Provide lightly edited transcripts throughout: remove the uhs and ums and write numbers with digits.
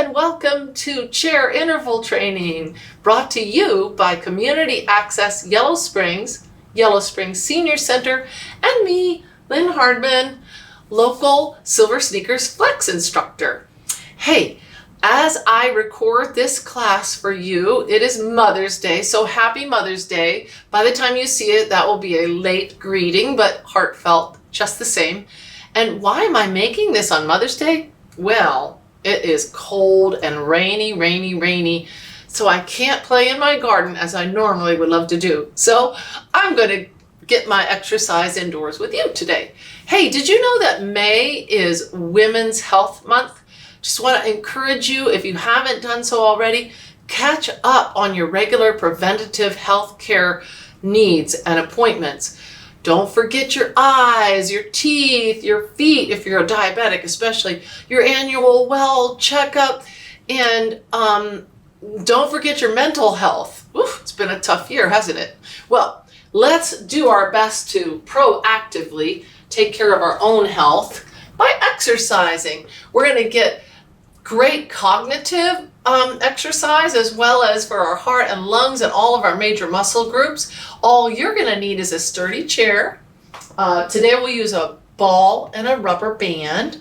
and welcome to Chair Interval Training, brought to you by Community Access Yellow Springs Senior Center, and me, Lynn Hardman, local Silver Sneakers Flex instructor. Hey, as I record this class for you, it is Mother's Day, so happy Mother's Day. By the time you see it, that will be a late greeting, but heartfelt just the same. And why am I making this on Mother's Day? Well, it is cold and rainy, so I can't play in my garden as I normally would love to do. So I'm going to get my exercise indoors with you today. Hey, did you know that May is Women's Health Month? Just want to encourage you, if you haven't done so already, catch up on your regular preventative health care needs and appointments. Don't forget your eyes, your teeth, your feet, if you're a diabetic especially, your annual well checkup, and don't forget your mental health. Oof, it's been a tough year, hasn't it? Well, let's do our best to proactively take care of our own health by exercising. We're going to get great cognitive exercise as well as for our heart and lungs and all of our major muscle groups. All you're going to need is a sturdy chair. Today we'll use a ball and a rubber band.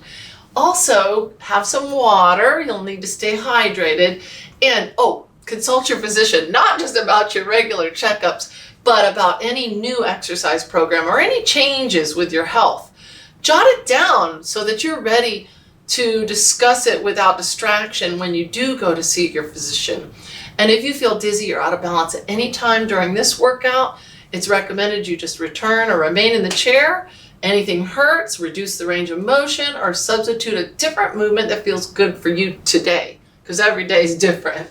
Also have some water. You'll need to stay hydrated. And consult your physician, not just about your regular checkups, but about any new exercise program or any changes with your health. Jot it down so that you're ready to discuss it without distraction when you do go to see your physician. And if you feel dizzy or out of balance at any time during this workout, it's recommended you just return or remain in the chair. Anything hurts, reduce the range of motion, or substitute a different movement that feels good for you today, because every day is different.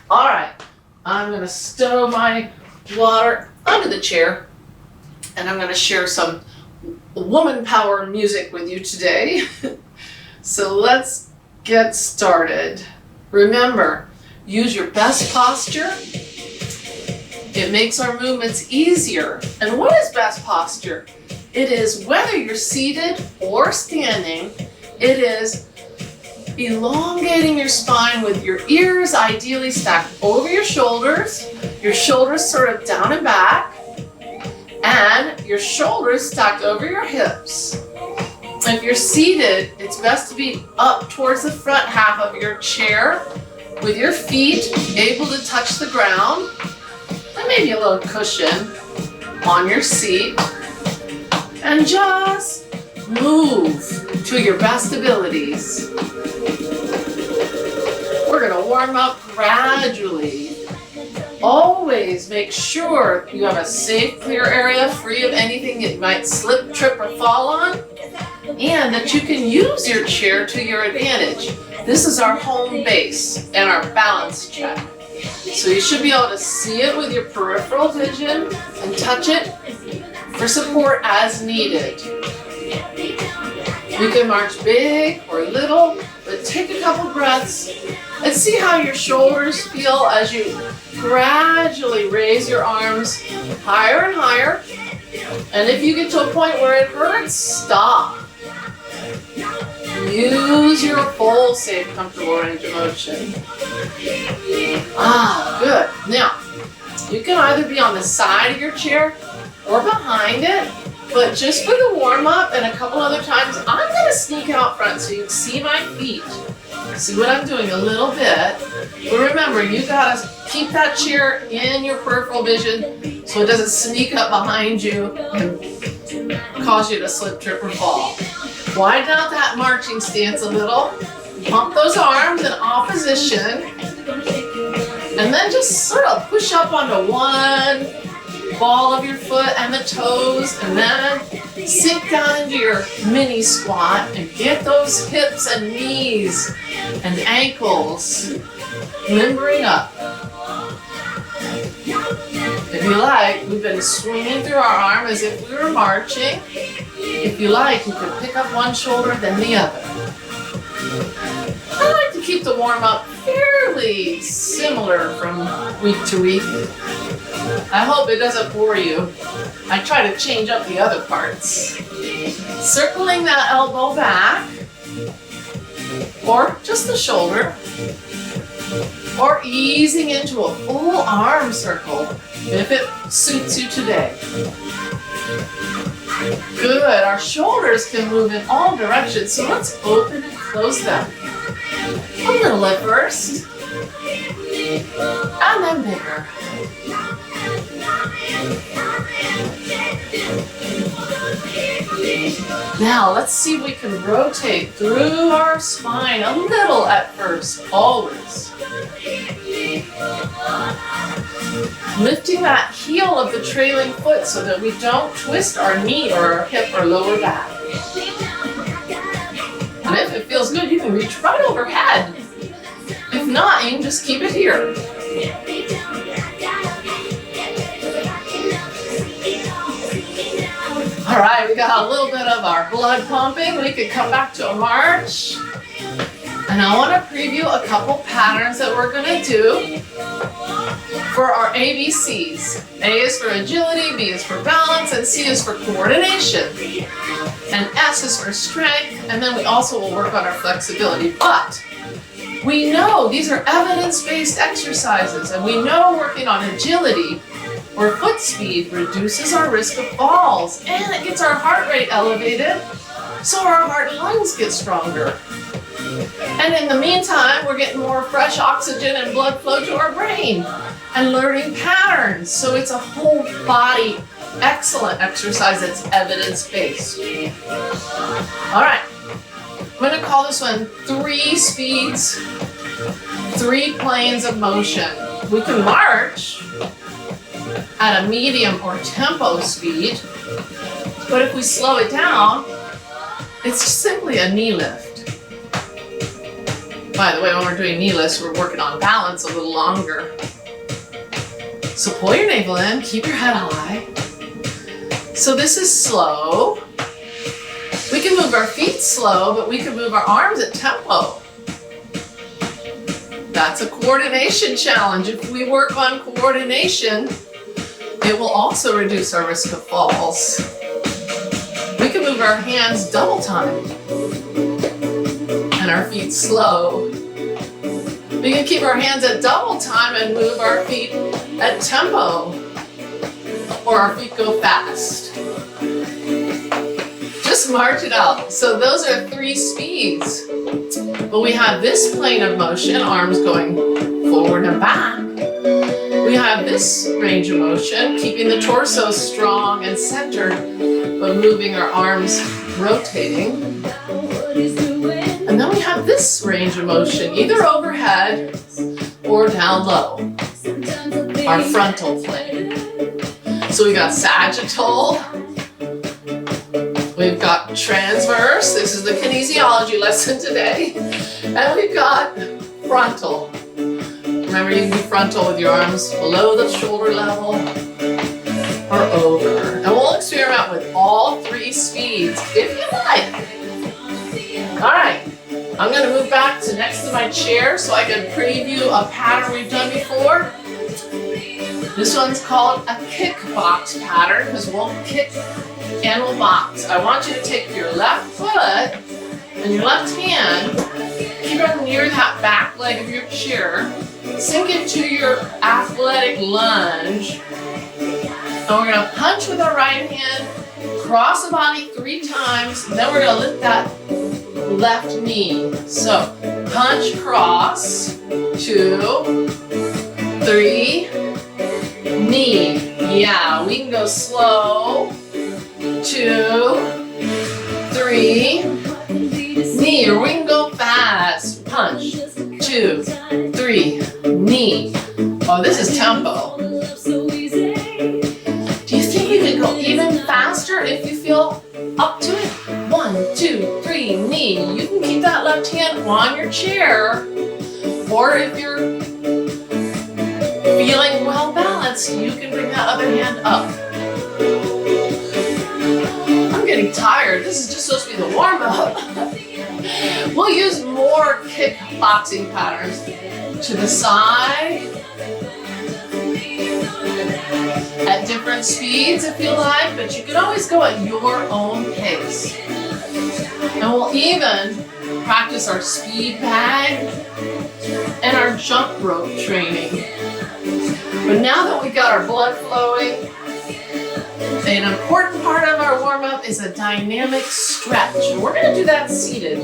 All right, I'm going to stow my water under the chair, and I'm going to share some woman power music with you today. So let's get started. Remember, use your best posture. It makes our movements easier. And what is best posture? It is whether you're seated or standing, it is elongating your spine with your ears ideally stacked over your shoulders sort of down and back, and your shoulders stacked over your hips. If you're seated, it's best to be up towards the front half of your chair with your feet able to touch the ground and maybe a little cushion on your seat, and just move to your best abilities. We're going to warm up gradually. Always make sure you have a safe, clear area free of anything that might slip, trip, or fall on, and that you can use your chair to your advantage. This is our home base and our balance check. So you should be able to see it with your peripheral vision and touch it for support as needed. You can march big or little, but take a couple breaths and see how your shoulders feel as you gradually raise your arms higher and higher. And if you get to a point where it hurts, stop. Use your full, safe, comfortable range of motion. Good. Now, you can either be on the side of your chair or behind it, but just for the warm-up and a couple other times, I'm going to sneak out front so you can see my feet. See what I'm doing a little bit. But remember, you got to keep that chair in your peripheral vision so it doesn't sneak up behind you and cause you to slip, trip, or fall. Widen out that marching stance a little. Pump those arms in opposition. And then just sort of push up onto one ball of your foot and the toes, and then sink down into your mini squat and get those hips and knees and ankles limbering up. If you like, we've been swinging through our arm as if we were marching. If you like, you can pick up one shoulder, then the other. I like to keep the warm-up fairly similar from week to week. I hope it doesn't bore you. I try to change up the other parts. Circling that elbow back. or just the shoulder, or easing into a full arm circle if it suits you today. Good, our shoulders can move in all directions, so let's open and close them. A little at first, and then bigger. Now let's see if we can rotate through our spine a little at first, always. Lifting that heel of the trailing foot so that we don't twist our knee or our hip or lower back. And if it feels good, you can reach right overhead. If not, you can just keep it here. All right, we got a little bit of our blood pumping. We could come back to a march. And I want to preview a couple patterns that we're going to do for our ABCs. A is for agility, B is for balance, and C is for coordination. And S is for strength, and then we also will work on our flexibility. But we know these are evidence-based exercises, and we know working on agility or foot speed reduces our risk of falls, and it gets our heart rate elevated, so our heart and lungs get stronger. And in the meantime, we're getting more fresh oxygen and blood flow to our brain and learning patterns. So it's a whole body excellent exercise that's evidence-based. All right, I'm going to call this one 3 speeds, 3 planes of motion. We can march at a medium or tempo speed, but if we slow it down, it's simply a knee lift. By the way, when we're doing knee lifts, we're working on balance a little longer. So pull your navel in, keep your head high. So this is slow. We can move our feet slow, but we can move our arms at tempo. That's a coordination challenge. If we work on coordination, it will also reduce our risk of falls. We can move our hands double time and our feet slow. We can keep our hands at double time and move our feet at tempo, or our feet go fast. Just march it out. So those are 3 speeds. But we have this plane of motion, arms going forward and back. We have this range of motion, keeping the torso strong and centered, but moving our arms rotating. And then we have this range of motion, either overhead or down low, our frontal plane. So we got sagittal, we've got transverse, this is the kinesiology lesson today, and we've got frontal. Remember, you can do frontal with your arms below the shoulder level or over. And we'll experiment with all 3 speeds if you like. All right, I'm going to move back to next to my chair so I can preview a pattern we've done before. This one's called a kickbox pattern because we'll kick and we'll box. I want you to take your left foot and your left hand, keep it near that back leg of your chair, sink into your athletic lunge, and we're going to punch with our right hand, cross the body 3 times, and then we're going to lift that left knee. So punch, cross, 2, 3, knee. Yeah, we can go slow, 2, 3, knee, or we can go fast, punch, 2, 3, knee. Oh, this is tempo. Do you think you could go even faster if you feel up to it? 1, 2, 3, knee. You can keep that left hand on your chair, or if you're feeling well balanced, you can bring that other hand up. I'm getting tired. This is just supposed to be the warm-up. We'll use more kickboxing patterns to the side at different speeds if you like, but you can always go at your own pace. And we'll even practice our speed bag and our jump rope training. But now that we got our blood flowing, an important part of our warm-up is a dynamic stretch. And we're going to do that seated,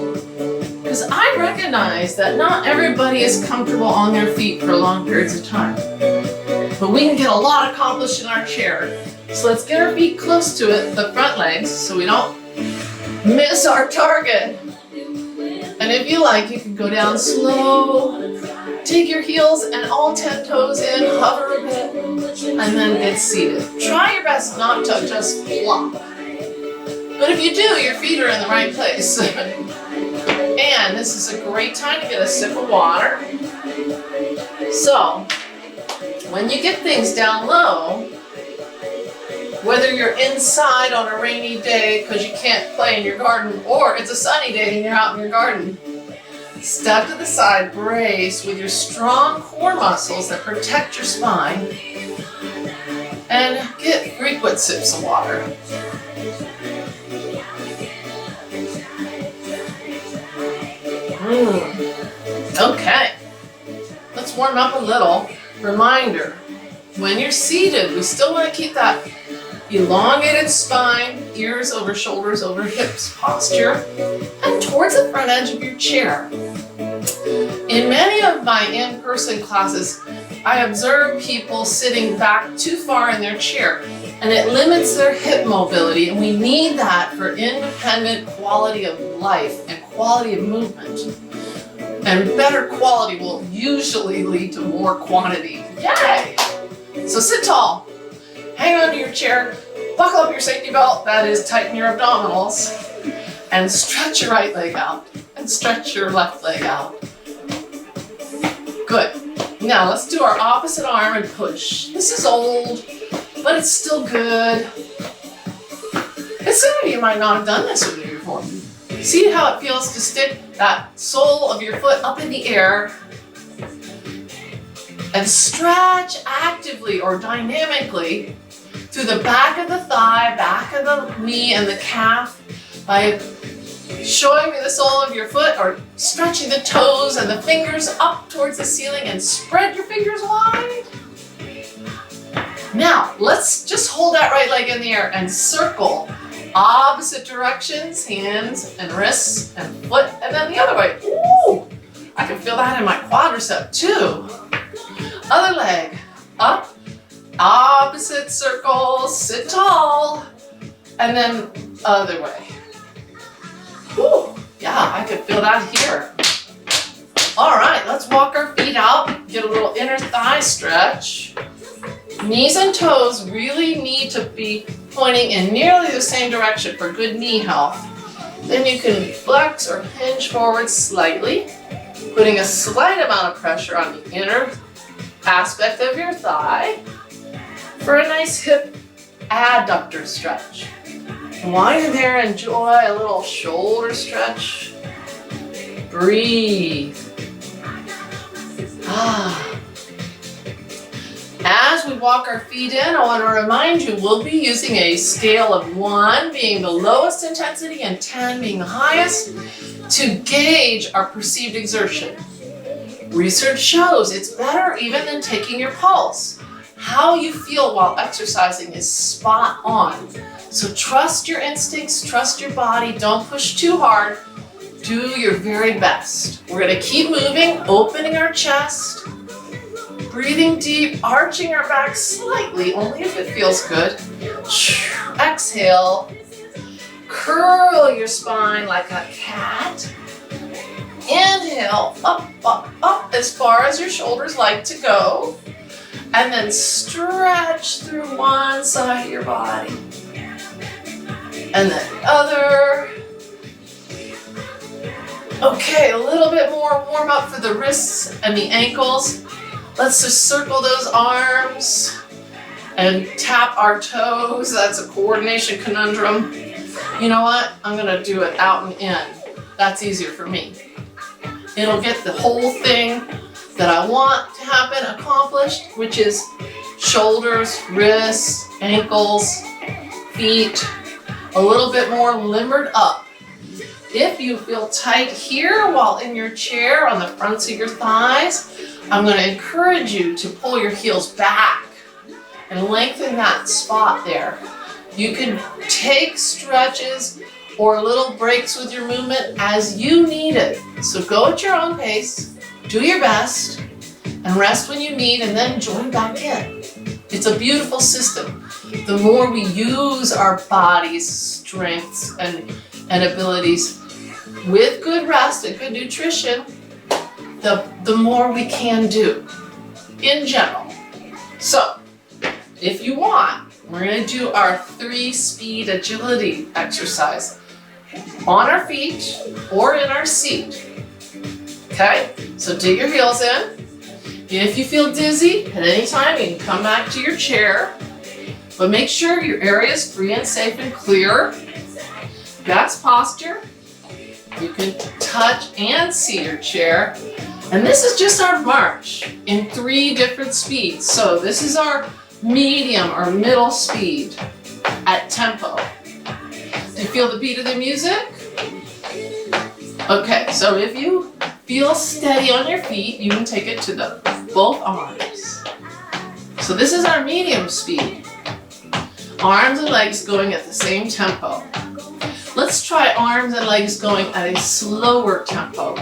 because I recognize that not everybody is comfortable on their feet for long periods of time. But we can get a lot accomplished in our chair. So let's get our feet close to it, the front legs, so we don't miss our target. And if you like, you can go down slow, take your heels and all 10 toes in, hover a bit, and then get seated. Try your best not to just flop. But if you do, your feet are in the right place. And this is a great time to get a sip of water. So, when you get things down low, whether you're inside on a rainy day because you can't play in your garden, or it's a sunny day and you're out in your garden, step to the side, brace with your strong core muscles that protect your spine, and get frequent sips of water. Okay, let's warm up a little. Reminder, when you're seated, we still want to keep that elongated spine, ears over shoulders over hips posture, and towards the front edge of your chair. In many of my in-person classes, I observe people sitting back too far in their chair, and it limits their hip mobility, and we need that for independent quality of life and quality of movement. And better quality will usually lead to more quantity. Yay! So sit tall. Hang on to your chair, buckle up your safety belt, that is, tighten your abdominals, and stretch your right leg out, and stretch your left leg out. Good. Now let's do our opposite arm and push. This is old, but it's still good. And some of you might not have done this with me before. See how it feels to stick that sole of your foot up in the air and stretch actively or dynamically through the back of the thigh, back of the knee, and the calf by showing me the sole of your foot or stretching the toes and the fingers up towards the ceiling and spread your fingers wide. Now, let's just hold that right leg in the air and circle opposite directions, hands and wrists and foot, and then the other way. Ooh, I can feel that in my quadricep too. Other leg, up, opposite circles, sit tall, and then other way. Ooh, yeah, I can feel that here. All right, let's walk our feet out, get a little inner thigh stretch. Knees and toes really need to be pointing in nearly the same direction for good knee health. Then you can flex or hinge forward slightly, putting a slight amount of pressure on the inner aspect of your thigh for a nice hip adductor stretch. While you're there, enjoy a little shoulder stretch. Breathe. As we walk our feet in, I want to remind you we'll be using a scale of 1 being the lowest intensity and 10 being the highest to gauge our perceived exertion. Research shows it's better even than taking your pulse. How you feel while exercising is spot on. So trust your instincts, trust your body, don't push too hard. Do your very best. We're going to keep moving, opening our chest, breathing deep, arching our back slightly, only if it feels good. Exhale, curl your spine like a cat. Inhale, up, up, up, as far as your shoulders like to go. And then stretch through one side of your body. And then the other. Okay, a little bit more warm up for the wrists and the ankles. Let's just circle those arms and tap our toes. That's a coordination conundrum. You know what? I'm gonna do it out and in. That's easier for me. It'll get the whole thing that I want to happen accomplished, which is shoulders, wrists, ankles, feet, a little bit more limbered up. If you feel tight here while in your chair on the fronts of your thighs, I'm going to encourage you to pull your heels back and lengthen that spot there. You can take stretches or little breaks with your movement as you need it. So go at your own pace, do your best, and rest when you need, and then join back in. It's a beautiful system. The more we use our body's strengths and abilities with good rest and good nutrition, the more we can do in general. So, if you want, we're going to do our 3-speed agility exercise on our feet or in our seat. Okay, so dig your heels in. If you feel dizzy at any time, you can come back to your chair, but make sure your area is free and safe and clear. That's posture. You can touch and see your chair. And this is just our march in 3 different speeds. So this is our medium or middle speed at tempo. Do you feel the beat of the music? Okay, so if you feel steady on your feet, you can take it to both arms. So this is our medium speed. Arms and legs going at the same tempo. Let's try arms and legs going at a slower tempo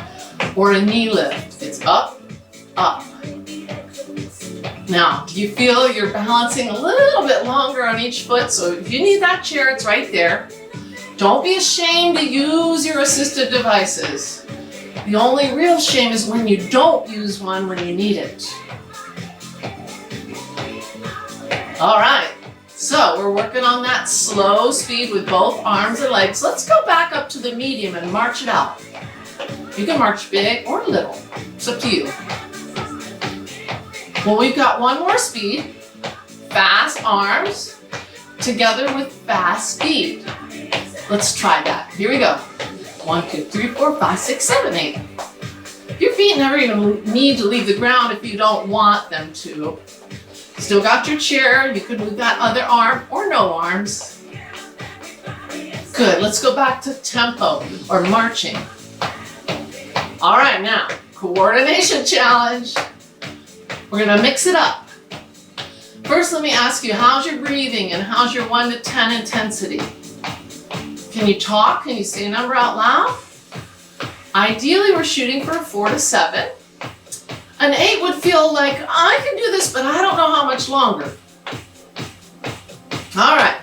or a knee lift. It's up, up. Now, do you feel you're balancing a little bit longer on each foot? So if you need that chair, it's right there. Don't be ashamed to use your assistive devices. The only real shame is when you don't use one when you need it. All right, so we're working on that slow speed with both arms and legs. Let's go back up to the medium and march it out. You can march big or little, it's up to you. Well, we've got one more speed, fast arms together with fast speed. Let's try that. Here we go. 1, 2, 3, 4, 5, 6, 7, 8. Your feet never even need to leave the ground if you don't want them to. Still got your chair. You could move that other arm or no arms. Good. Let's go back to tempo or marching. All right, now, coordination challenge. We're going to mix it up. First, let me ask you, how's your breathing and how's your 1 to 10 intensity? Can you talk? Can you say a number out loud? Ideally, we're shooting for a 4 to 7. An 8 would feel like, I can do this, but I don't know how much longer. All right.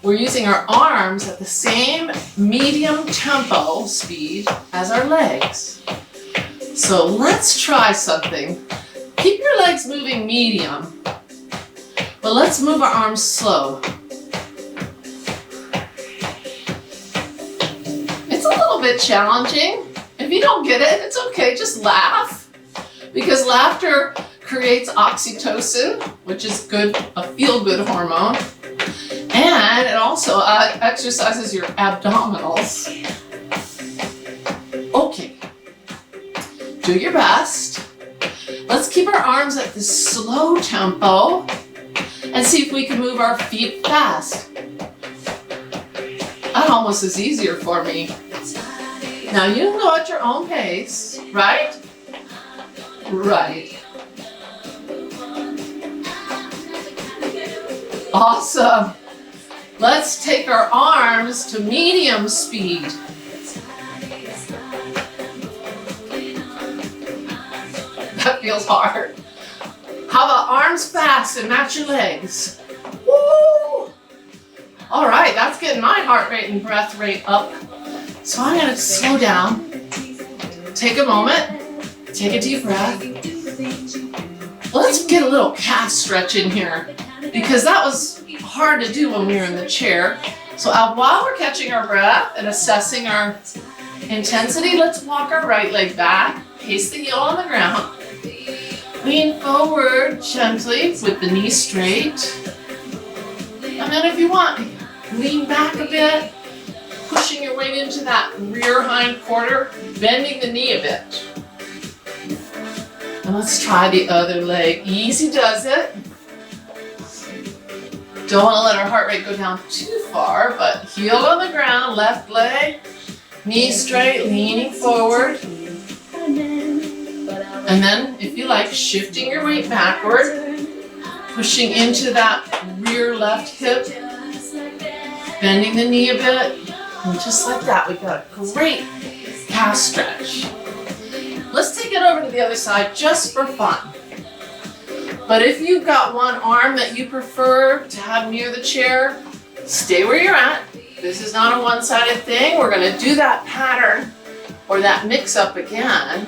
We're using our arms at the same medium tempo speed as our legs. So let's try something. Keep your legs moving medium, but let's move our arms slow. It's a little bit challenging. If you don't get it, it's okay, just laugh. Because laughter creates oxytocin, which is good, a feel-good hormone. And it also exercises your abdominals. Okay, do your best. Let's keep our arms at this slow tempo and see if we can move our feet fast. That almost is easier for me. Now you can go at your own pace, right? Right. Awesome. Let's take our arms to medium speed. That feels hard. How about arms fast and match your legs? Woo! All right, that's getting my heart rate and breath rate up. So I'm gonna slow down. Take a moment. Take a deep breath. Let's get a little calf stretch in here because that was hard to do when we were in the chair. So while we're catching our breath and assessing our intensity, let's walk our right leg back, pace the heel on the ground. Lean forward gently with the knee straight. And then if you want, lean back a bit, pushing your weight into that rear hind quarter, bending the knee a bit. And let's try the other leg. Easy does it. Don't want to let our heart rate go down too far, but heel on the ground, left leg, Knees straight, leaning forward. And then, if you like, shifting your weight backward, pushing into that rear left hip, bending the knee a bit, and just like that, we've got a great calf stretch. Let's take it over to the other side just for fun. But if you've got one arm that you prefer to have near the chair, stay where you're at. This is not a one-sided thing. We're going to do that pattern or that mix-up again.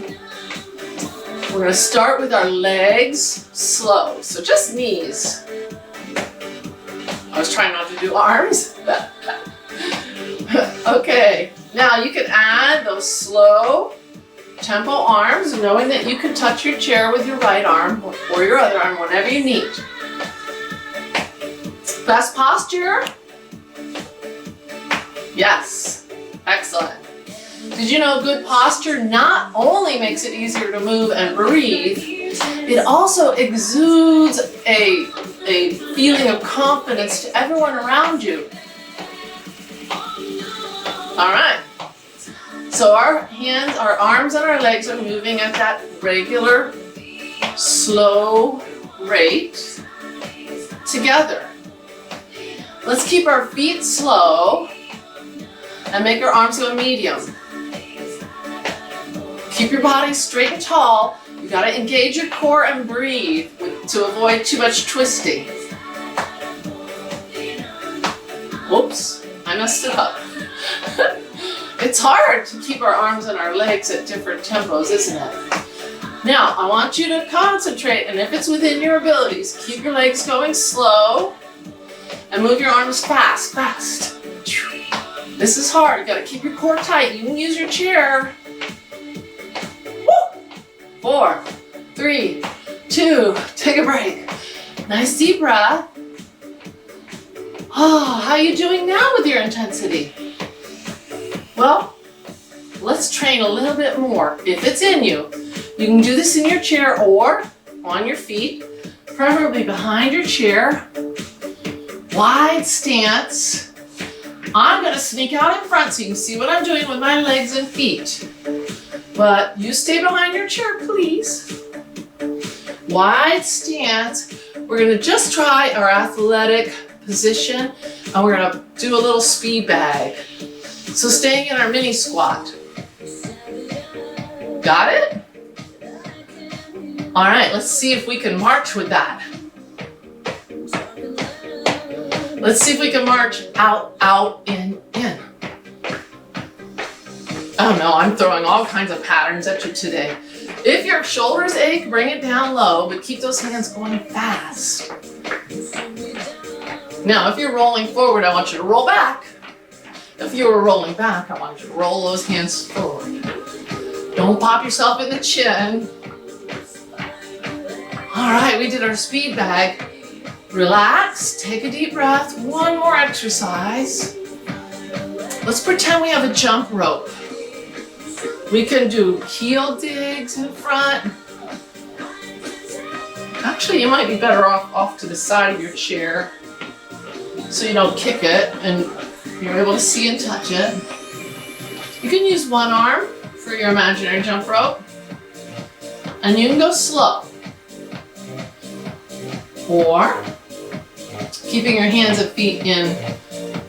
We're going to start with our legs slow, so just knees. I was trying not to do arms. Okay, now you can add those slow tempo arms, knowing that you can touch your chair with your right arm or your other arm whenever you need. Best posture? Yes, excellent. Did you know good posture not only makes it easier to move and breathe, it also exudes a feeling of confidence to everyone around you. All right. So our hands, our arms, and our legs are moving at that regular, slow rate together. Let's keep our feet slow and make our arms go medium. Keep your body straight and tall. You gotta engage your core and breathe to avoid too much twisting. Whoops, I messed it up. It's hard to keep our arms and our legs at different tempos, isn't it? Now, I want you to concentrate, and if it's within your abilities, keep your legs going slow and move your arms fast, fast. This is hard. You gotta keep your core tight. You can use your chair. Woo! 4, 3, 2, take a break. Nice deep breath. Oh, how are you doing now with your intensity? Well, let's train a little bit more. If it's in you, you can do this in your chair or on your feet, preferably behind your chair. Wide stance. I'm going to sneak out in front so you can see what I'm doing with my legs and feet. But you stay behind your chair, please. Wide stance. We're going to just try our athletic position, and we're going to do a little speed bag. So staying in our mini squat. Got it? All right, let's see if we can march with that. Let's see if we can march out, out, in. Oh no, I'm throwing all kinds of patterns at you today. If your shoulders ache, bring it down low, but keep those hands going fast. Now, if you're rolling forward, I want you to roll back. If you were rolling back, I want you to roll those hands forward. Don't pop yourself in the chin. All right, we did our speed bag. Relax, take a deep breath. One more exercise. Let's pretend we have a jump rope. We can do heel digs in front. Actually, you might be better off to the side of your chair so you don't kick it and you're able to see and touch it. You can use one arm for your imaginary jump rope, and you can go slow. Or, keeping your hands and feet in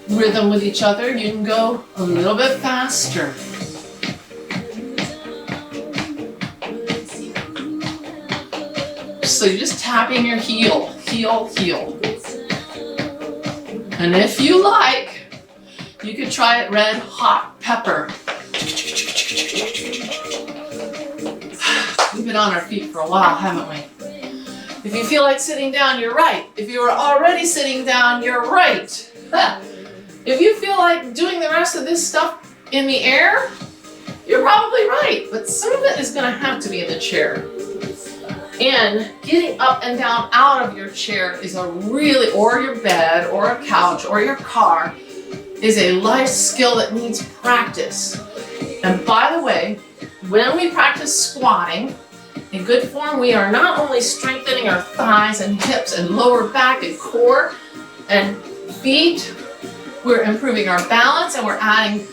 rhythm with each other, you can go a little bit faster. So you're just tapping your heel, heel, heel. And if you like, you could try it red hot pepper. We've been on our feet for a while, haven't we? If you feel like sitting down, you're right. If you are already sitting down, you're right. If you feel like doing the rest of this stuff in the air, you're probably right. But some of it is going to have to be in the chair. And getting up and down out of your chair is a really, or your bed, or a couch, or your car, is a life skill that needs practice. And by the way, when we practice squatting in good form, we are not only strengthening our thighs and hips and lower back and core and feet, we're improving our balance and we're adding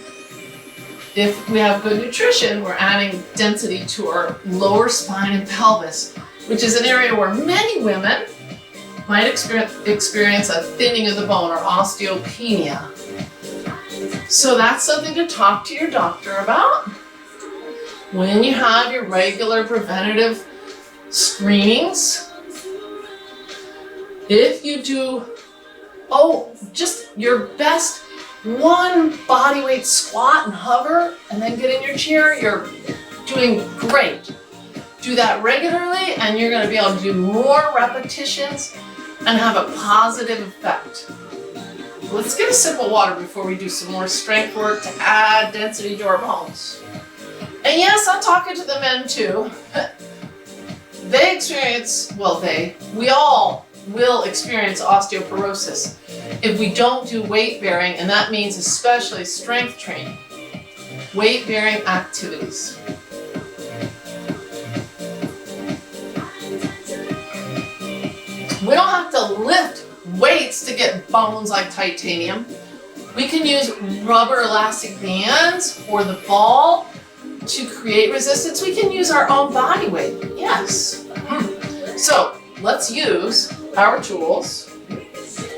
If we have good nutrition, we're adding density to our lower spine and pelvis, which is an area where many women might experience a thinning of the bone or osteopenia. So that's something to talk to your doctor about when you have your regular preventative screenings. If you do, just your best one body weight squat and hover and then get in your chair, you're doing great. Do that regularly and you're going to be able to do more repetitions and have a positive effect. Let's get a sip of water before we do some more strength work to add density to our bones. And yes, I'm talking to the men too. They experience, we all will experience osteoporosis if we don't do weight bearing, and that means especially strength training, weight bearing activities. We don't have to lift weights to get bones like titanium. We can use rubber elastic bands or the ball to create resistance. We can use our own body weight, yes. So let's use our tools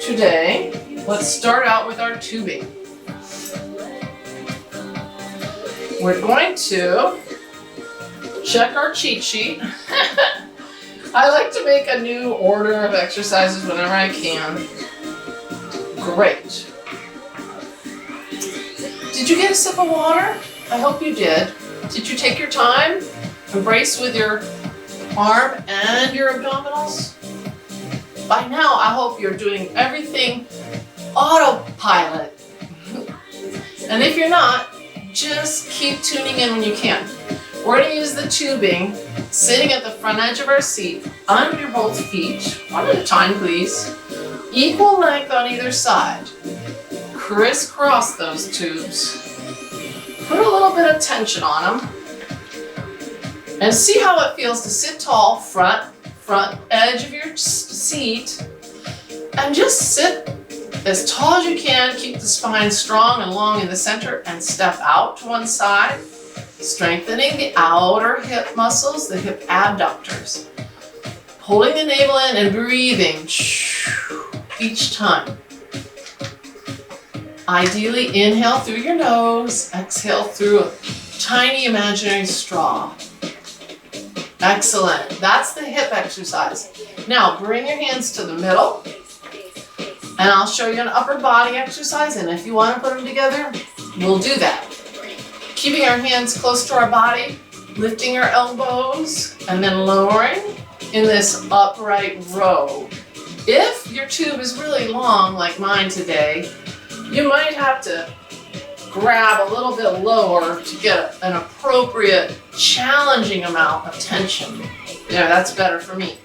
today. Let's start out with our tubing. We're going to check our cheat sheet. I like to make a new order of exercises whenever I can. Great. Did you get a sip of water? I hope you did. Did you take your time? Embrace with your arm and your abdominals? By now, I hope you're doing everything autopilot. And if you're not, just keep tuning in when you can. We're going to use the tubing sitting at the front edge of our seat under both feet, one at a time please. Equal length on either side. Crisscross those tubes. Put a little bit of tension on them. And see how it feels to sit tall, front edge of your seat. And just sit as tall as you can. Keep the spine strong and long in the center and step out to one side. Strengthening the outer hip muscles, the hip abductors. Holding the navel in and breathing each time. Ideally, inhale through your nose, exhale through a tiny imaginary straw. Excellent. That's the hip exercise. Now, bring your hands to the middle, and I'll show you an upper body exercise, and if you want to put them together, we'll do that. Keeping our hands close to our body, lifting our elbows, and then lowering in this upright row. If your tube is really long, like mine today, you might have to grab a little bit lower to get an appropriate, challenging amount of tension. Yeah, that's better for me.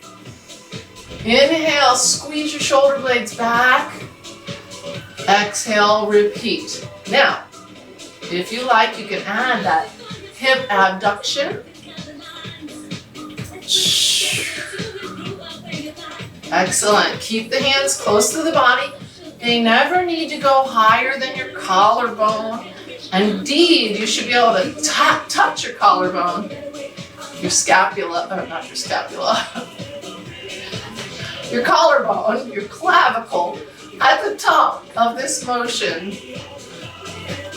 Inhale, squeeze your shoulder blades back. Exhale, repeat. Now, if you like, you can add that hip abduction. Excellent. Keep the hands close to the body. They never need to go higher than your collarbone. Indeed, you should be able to touch your collarbone. Your scapula, not your scapula. Your collarbone, your clavicle at the top of this motion.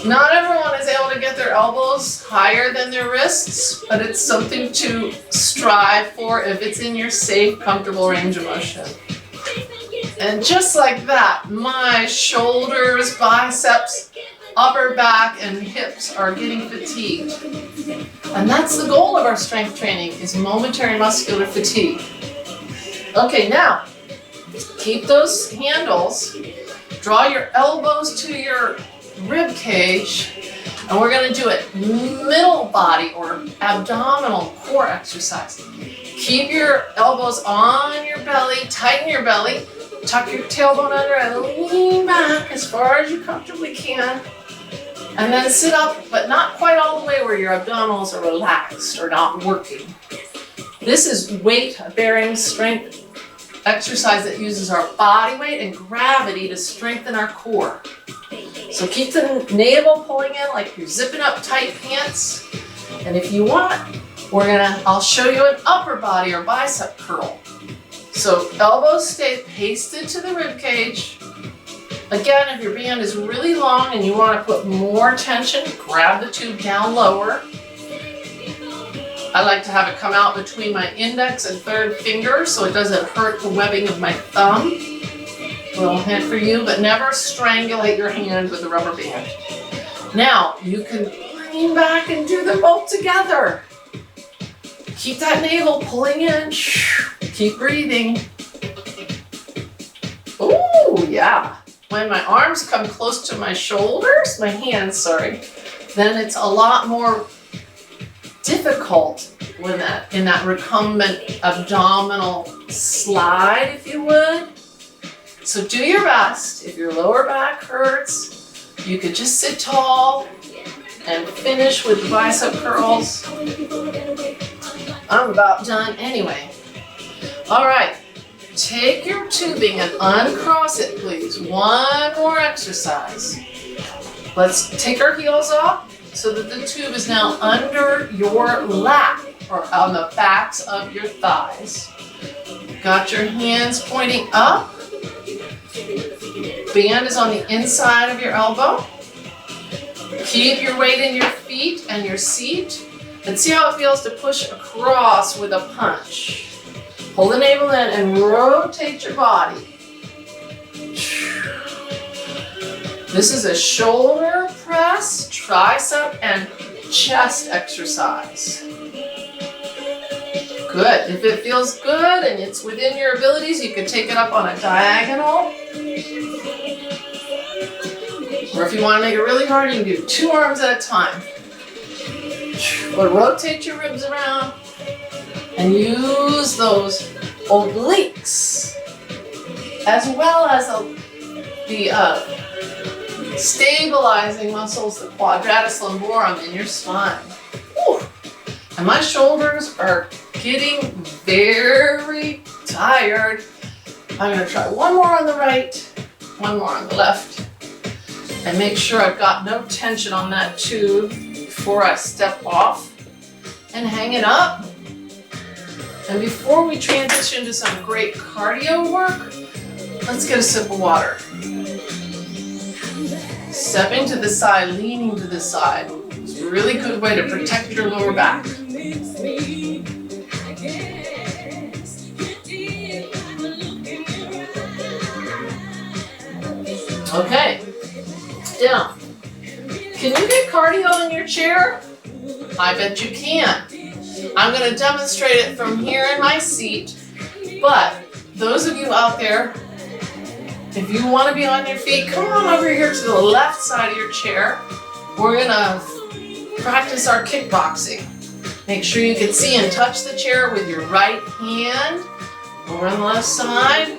Not everyone is able to get their elbows higher than their wrists, but it's something to strive for if it's in your safe, comfortable range of motion. And just like that, my shoulders, biceps, upper back, and hips are getting fatigued. And that's the goal of our strength training, is momentary muscular fatigue. Okay, now, keep those handles, draw your elbows to your rib cage, and we're going to do it middle body or abdominal core exercise. Keep your elbows on your belly, tighten your belly, tuck your tailbone under and lean back as far as you comfortably can. And then sit up, but not quite all the way where your abdominals are relaxed or not working. This is weight-bearing strength exercise that uses our body weight and gravity to strengthen our core. So keep the navel pulling in like you're zipping up tight pants. And if you want, I'll show you an upper body or bicep curl. So elbows stay pasted to the rib cage. Again, if your band is really long and you want to put more tension, grab the tube down lower. I like to have it come out between my index and third finger so it doesn't hurt the webbing of my thumb. A little hint for you, but never strangulate your hand with a rubber band. Now, you can lean back and do them both together. Keep that navel pulling in. Keep breathing. Ooh, yeah. When my arms come close to my shoulders, my hands, sorry, then it's a lot more difficult when in that recumbent abdominal slide, if you would. So do your best. If your lower back hurts, you could just sit tall and finish with the bicep curls. I'm about done anyway. All right, take your tubing and uncross it, please. One more exercise. Let's take our heels off so that the tube is now under your lap or on the backs of your thighs. Got your hands pointing up. Band is on the inside of your elbow. Keep your weight in your feet and your seat. And see how it feels to push across with a punch. Hold the navel in and rotate your body. This is a shoulder press, tricep, and chest exercise. Good. If it feels good and it's within your abilities, you can take it up on a diagonal. Or if you want to make it really hard, you can do 2 arms at a time. But rotate your ribs around and use those obliques as well as the stabilizing muscles, the quadratus lumborum in your spine. Whew. And my shoulders are getting very tired. I'm going to try one more on the right, one more on the left, and make sure I've got no tension on that tube before I step off and hang it up. And before we transition to some great cardio work, let's get a sip of water. Stepping to the side, leaning to the side. It's a really good way to protect your lower back. Okay, down. Can you get cardio in your chair? I bet you can. I'm going to demonstrate it from here in my seat, but those of you out there, if you want to be on your feet, come on over here to the left side of your chair. We're going to practice our kickboxing. Make sure you can see and touch the chair with your right hand. Over on the left side.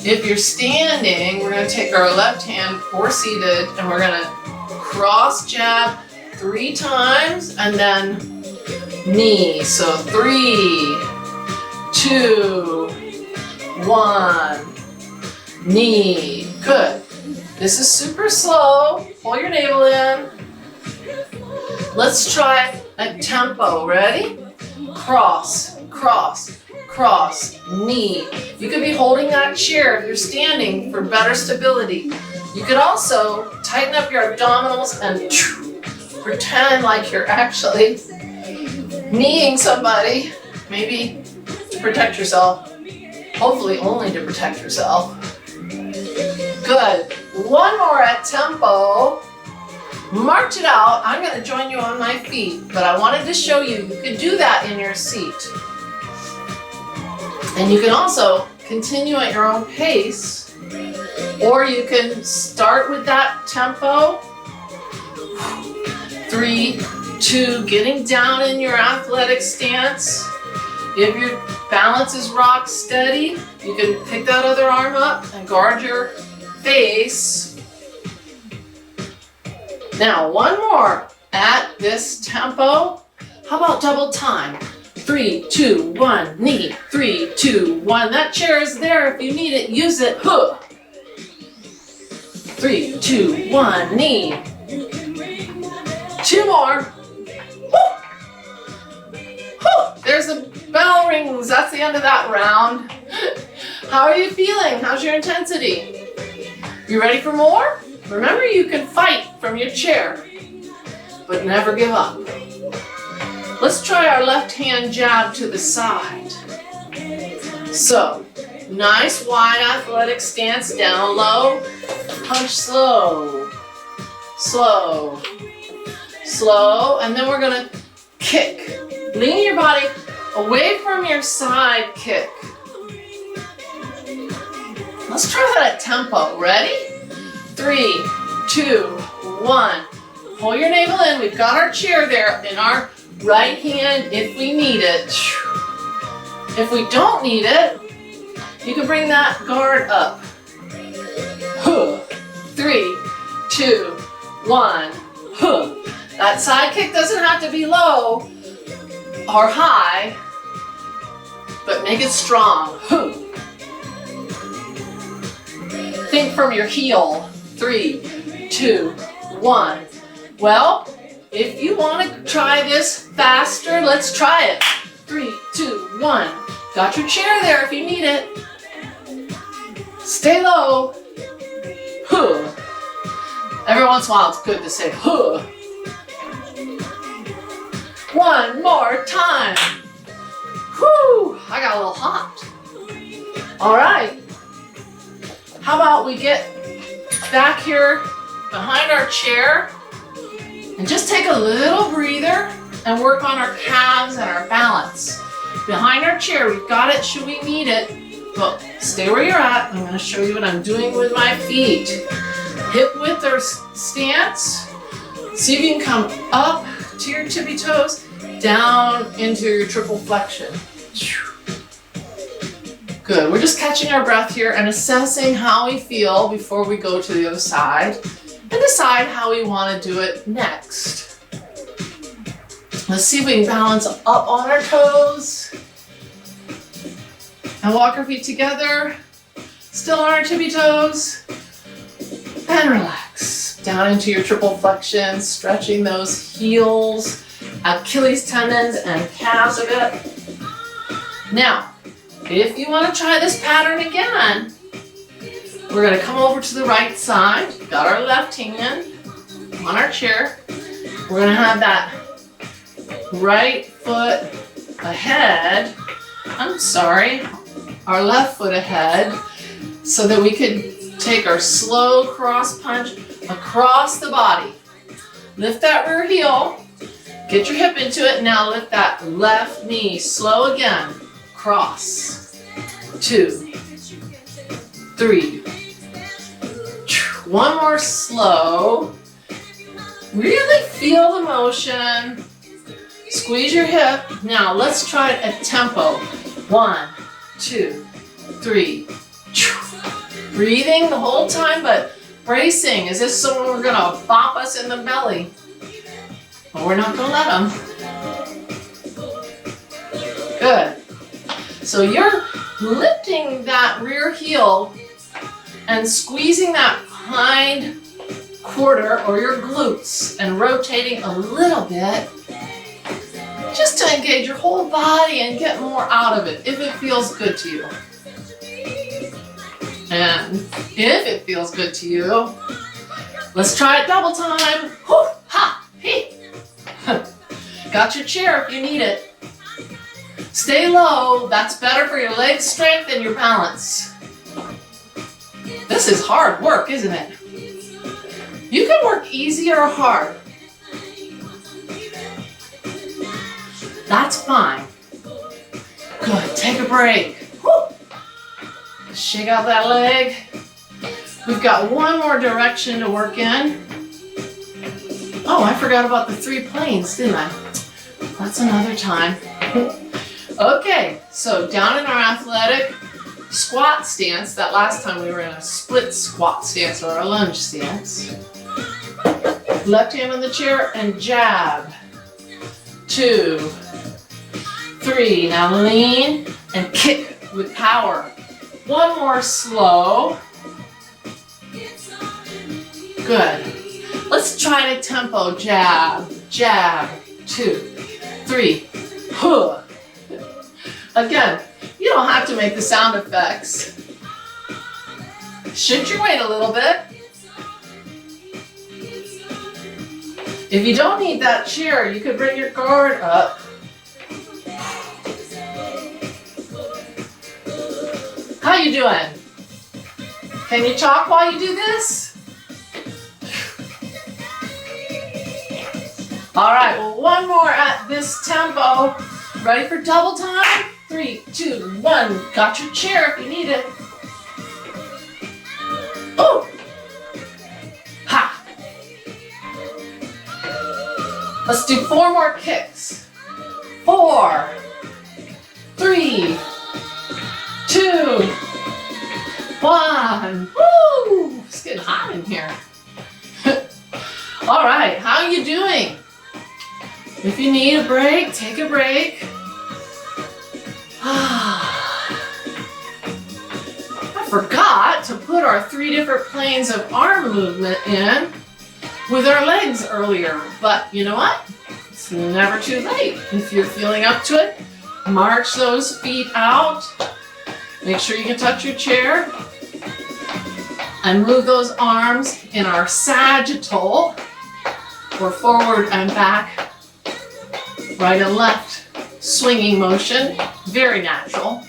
If you're standing, we're going to take our left hand or seated and we're going to cross jab 3 times and then knee. So 3, 2, 1, knee. Good. This is super slow. Pull your navel in. Let's try a tempo. Ready? Cross, cross, cross, knee. You could be holding that chair if you're standing for better stability. You could also tighten up your abdominals and pretend like you're actually kneeing somebody, maybe to protect yourself, hopefully only to protect yourself. Good. One more at tempo. March it out. I'm going to join you on my feet, but I wanted to show you could do that in your seat. And you can also continue at your own pace, or you can start with that tempo. 3, 2, getting down in your athletic stance. If your balance is rock steady, you can pick that other arm up and guard your face. Now, one more at this tempo. How about double time? 3, 2, 1, knee. 3, 2, 1. That chair is there if you need it. Use it. Huh. 3, 2, 1, knee. 2 more. Woo! Woo! There's the bell rings. That's the end of that round. How are you feeling? How's your intensity? You ready for more? Remember, you can fight from your chair, but never give up. Let's try our left hand jab to the side. So, nice wide athletic stance, down low, punch slow, slow, slow, and then we're gonna kick. Lean your body away from your side kick. Let's try that at tempo. Ready? 3, 2, 1. Pull your navel in. We've got our chair there in our right hand if we need it. If we don't need it, you can bring that guard up. 3, 2, 1. That side kick doesn't have to be low or high, but make it strong. Think from your heel. 3, 2, 1. Well, if you want to try this faster, let's try it. 3, 2, 1. Got your chair there if you need it. Stay low. Every once in a while, it's good to say One more time. Whew, I got a little hot. All right. How about we get back here behind our chair and just take a little breather and work on our calves and our balance. Behind our chair, we've got it should we need it, but stay where you're at. I'm gonna show you what I'm doing with my feet. Hip width or stance. See if you can come up to your tippy toes, down into your triple flexion. Good, we're just catching our breath here and assessing how we feel before we go to the other side and decide how we want to do it next. Let's see if we can balance up on our toes and walk our feet together, still on our tippy toes, and relax. Down into your triple flexion, stretching those heels, Achilles tendons, and calves a bit. Now, if you want to try this pattern again, we're going to come over to the right side. Got our left hand on our chair. We're going to have that right foot ahead. Our left foot ahead so that we can take our slow cross punch across the body. Lift that rear heel. Get your hip into it. Now lift that left knee. Slow again. Cross. 2, 3. One more slow. Really feel the motion. Squeeze your hip. Now let's try it at tempo. 1, 2, 3. Breathing the whole time, but bracing as if someone were gonna bop us in the belly. But we're not gonna let them. Good. So you're lifting that rear heel and squeezing that hind quarter or your glutes and rotating a little bit just to engage your whole body and get more out of it if it feels good to you. And if it feels good to you, let's try it double time. Whoo, ha, he. Got your chair if you need it. Stay low, that's better for your leg strength and your balance. This is hard work, isn't it? You can work easy or hard. That's fine. Good, take a break. Woo. Shake out that leg. We've got one more direction to work in. Oh, I forgot about the 3 planes, didn't I? That's another time. Okay, so down in our athletic squat stance, that last time we were in a split squat stance or a lunge stance. Left hand on the chair and jab. 2, 3, now lean and kick with power. One more slow. Good. Let's try the tempo. Jab, jab, 2, 3, huh. Again, you don't have to make the sound effects. Shift your weight a little bit. If you don't need that chair, you could bring your guard up. How you doing? Can you talk while you do this? All right, well, one more at this tempo. Ready for double time? 3, 2, 1. Got your chair if you need it. Oh! Ha! Let's do 4 more kicks. 4, 3, 2, 1. Woo! It's getting hot in here. All right, how are you doing? If you need a break, take a break. I forgot to put our 3 different planes of arm movement in with our legs earlier, but you know what? It's never too late. If you're feeling up to it, march those feet out. Make sure you can touch your chair and move those arms in our sagittal, or forward and back, right and left swinging motion, very natural.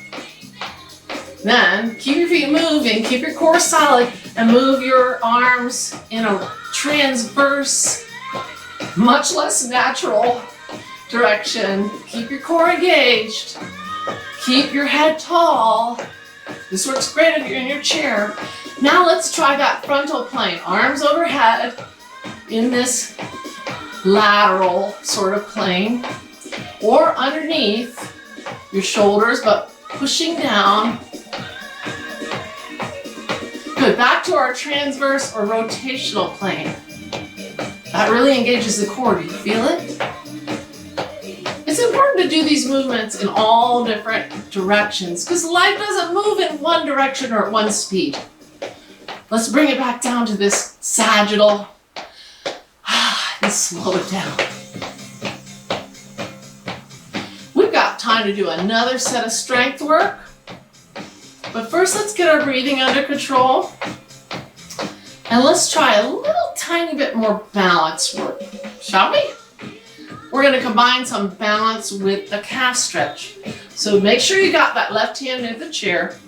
Then keep your feet moving, keep your core solid, and move your arms in a transverse, much less natural direction. Keep your core engaged. Keep your head tall. This works great if you're in your chair. Now let's try that frontal plane. Arms overhead in this lateral sort of plane, or underneath your shoulders, but pushing down. Good, back to our transverse or rotational plane. That really engages the core, do you feel it? It's important to do these movements in all different directions because life doesn't move in one direction or at one speed. Let's bring it back down to this sagittal and slow it down. We've got time to do another set of strength work. But first, let's get our breathing under control. And let's try a little tiny bit more balance work, shall we? We're going to combine some balance with a calf stretch. So make sure you got that left hand near the chair.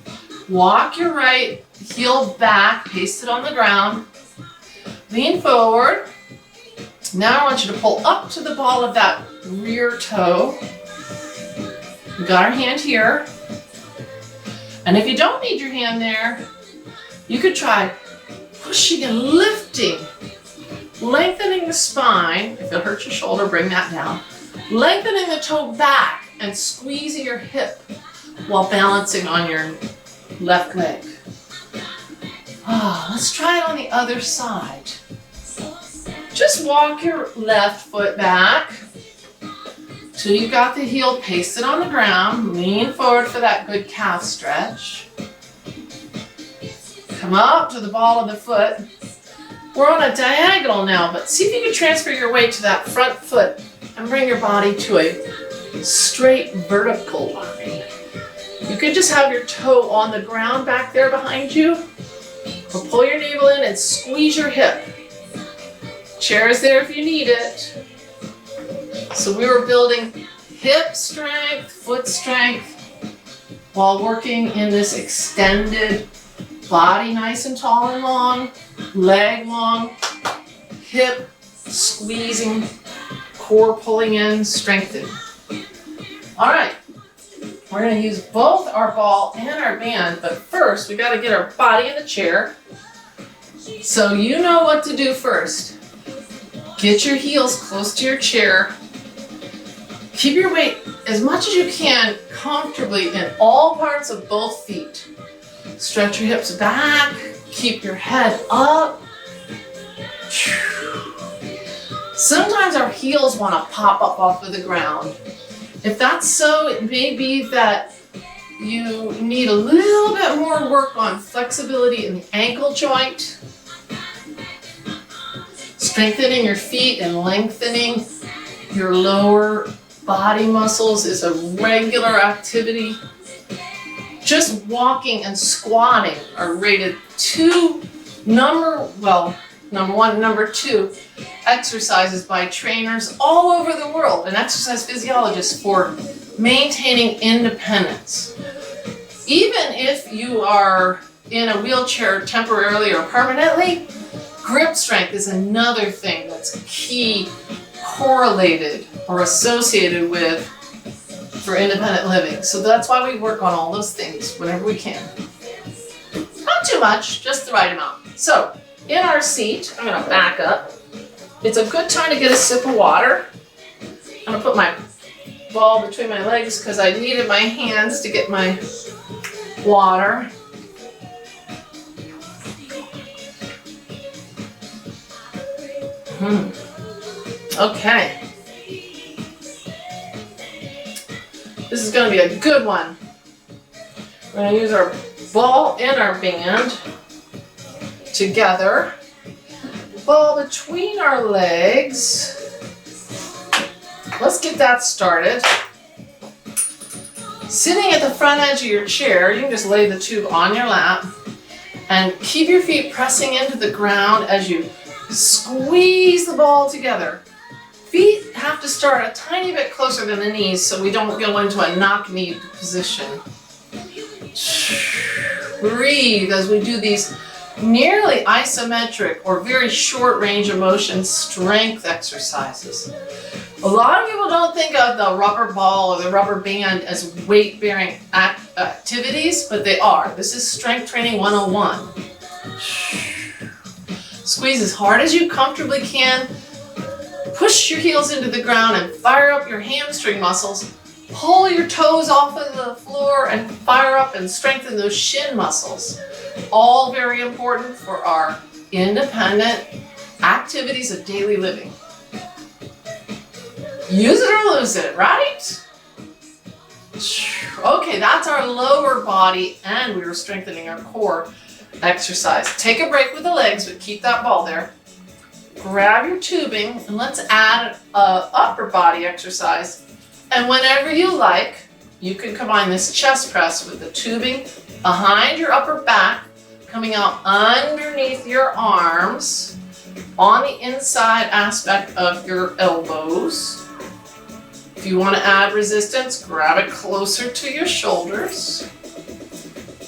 Walk your right heel back, paste it on the ground. Lean forward. Now I want you to pull up to the ball of that rear toe. We got our hand here. And if you don't need your hand there, you could try pushing and lifting, lengthening the spine. If it hurts your shoulder, bring that down. Lengthening the toe back and squeezing your hip while balancing on your left leg. Let's try it on the other side. Just walk your left foot back till you got the heel pasted on the ground. Lean forward for that good calf stretch. Come up to the ball of the foot. We're on a diagonal now, but see if you can transfer your weight to that front foot and bring your body to a straight vertical line. You could just have your toe on the ground back there behind you, or pull your navel in and squeeze your hip. Chair is there if you need it. So we were building hip strength, foot strength, while working in this extended body nice and tall and long, leg long, hip squeezing, core pulling in, strengthening. All right, we're going to use both our ball and our band, but first we got to get our body in the chair. So you know what to do first. Get your heels close to your chair. Keep your weight as much as you can comfortably in all parts of both feet. Stretch your hips back. Keep your head up. Sometimes our heels want to pop up off of the ground. If that's so, it may be that you need a little bit more work on flexibility in the ankle joint. Strengthening your feet and lengthening your lower body muscles is a regular activity. Just walking and squatting are rated number one, number two exercises by trainers all over the world and exercise physiologists for maintaining independence. Even if you are in a wheelchair temporarily or permanently, grip strength is another thing that's key, correlated or associated with for independent living. So that's why we work on all those things whenever we can. Not too much, just the right amount. So in our seat, I'm going to back up. It's a good time to get a sip of water. I'm going to put my ball between my legs because I needed my hands to get my water. Okay. This is going to be a good one. We're going to use our ball and our band together. Ball between our legs. Let's get that started. Sitting at the front edge of your chair, you can just lay the tube on your lap and keep your feet pressing into the ground as you squeeze the ball together. Feet have to start a tiny bit closer than the knees so we don't go into a knock-knee position. Breathe as we do these nearly isometric or very short range of motion strength exercises. A lot of people don't think of the rubber ball or the rubber band as weight-bearing activities, but they are. This is Strength Training 101. Squeeze as hard as you comfortably can. Push your heels into the ground and fire up your hamstring muscles. Pull your toes off of the floor and fire up and strengthen those shin muscles. All very important for our independent activities of daily living. Use it or lose it, right? Okay, that's our lower body and we were strengthening our core exercise. Take a break with the legs, but keep that ball there. Grab your tubing and let's add an upper body exercise. And whenever you like, you can combine this chest press with the tubing behind your upper back, coming out underneath your arms, on the inside aspect of your elbows. If you want to add resistance, grab it closer to your shoulders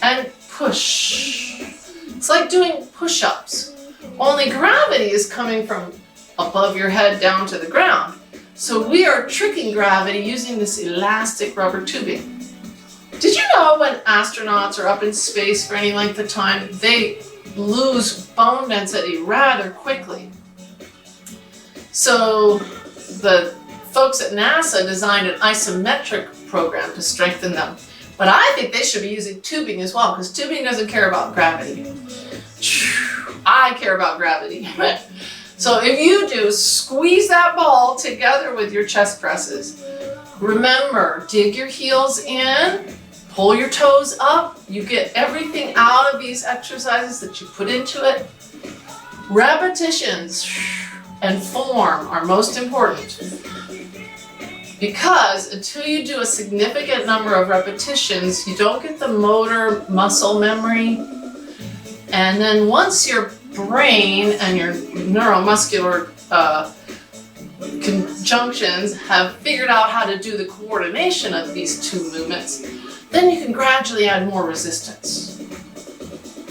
and push. It's like doing push-ups. Only gravity is coming from above your head down to the ground. So we are tricking gravity using this elastic rubber tubing. Did you know when astronauts are up in space for any length of time, they lose bone density rather quickly? So the folks at NASA designed an isometric program to strengthen them. But I think they should be using tubing as well, because tubing doesn't care about gravity. I care about gravity. So if you do, squeeze that ball together with your chest presses. Remember, dig your heels in, pull your toes up. You get everything out of these exercises that you put into it. Repetitions and form are most important. Because until you do a significant number of repetitions, you don't get the motor muscle memory. And then once your brain and your neuromuscular conjunctions have figured out how to do the coordination of these two movements, then you can gradually add more resistance.